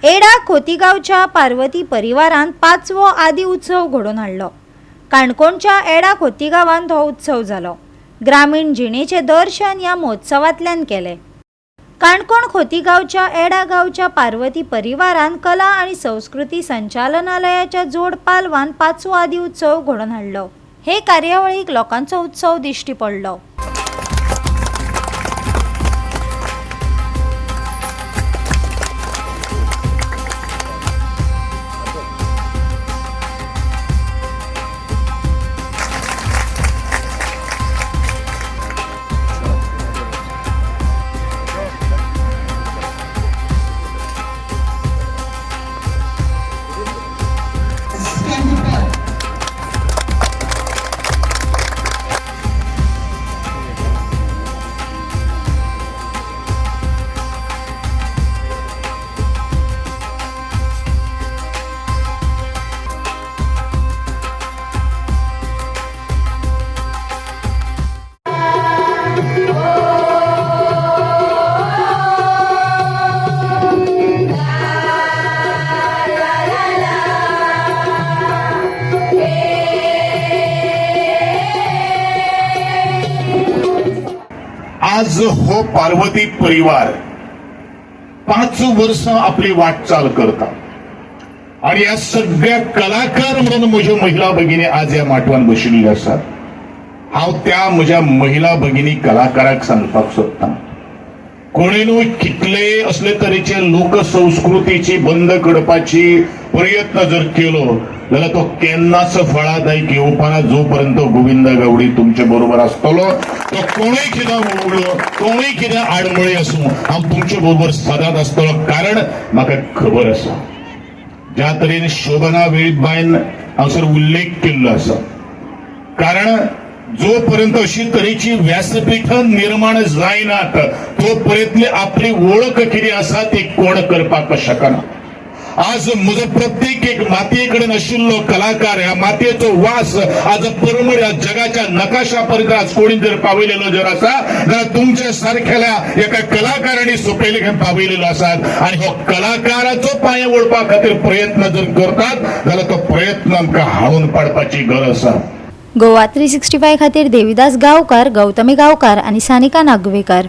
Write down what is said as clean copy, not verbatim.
एडा खोतीगावच्या पार्वती परिवारान 5वो आदी उत्सव घडोवन हाडलो। काणकोणच्या एडा खोतीगावांत हो उत्सव जालो। ग्रामीण जिणेचे दर्शन या महोत्सवांतल्यान केले। काणकोण खोतीगावच्या एडा गावच्या पार्वती परिवारान कला आणि संस्कृती संचालनालयाच्या जोड पालवान 5वो आदी उत्सव घडोवन हाडलो। हे कार्यावळीक लोकांचो उत्सव दिश्टी पडलो। आज हो पार्वती परिवार 5 वर्ष आपली वाटचाल करतात आणि या सगळ्या कलाकार म्हणून म्हज्या महिला भगिनी आज या माटवान बशिल्ल्यो आसात। हांव त्या म्हज्या महिला भगिनी कलाकाराक सांगपाक सोदतां, कोणीनूय कितले असले तरेचे लोकसंस्कृतीची बंद करपाची प्रयत्न जर केलो जाल्यार तो केन्नाच फळादायक येवपाना जोपर्यंत गोविंद गावडे तुमचे बरोबर आसतलो। तो कोणूय कितें उडलो, कोणूय कितें आडमळी आसूं, हांव तुमचे बरोबर सदांच आसतलो। कारण म्हाका खबर आसा ज्या तरेन शोभना वेळीबाईन हांगसर उल्लेख केल्लो आसा, कारण जोपर्यंत अशी तरेची व्यासपीठां निर्माण जायनात तोपर्यंत आपली वळख कितें आसा ती कोण करपाक शकना। आज म्हजो प्रत्येक एक मातयेकडेन आशिल्लो कलाकार, ह्या मातयेचो वास आज परमळ ह्या जगाच्या नकाशा पर्यंत आज कोणी जर पावयलेलो जर आसा जाल्यार तुमच्या सारखेल्या एका कलाकारांनी सोंपयले पावयलेलो आसात। आणि हो कलाकाराचो पांय ओळपा खातीर प्रयत्न जर करतात जाल्यार तो प्रयत्न आमकां हाळून पाडपाची गरज आसा। गोवा 365 खातीर देविदास गांवकार, गौतमी गांवकार आणि सानिका नागवेकर।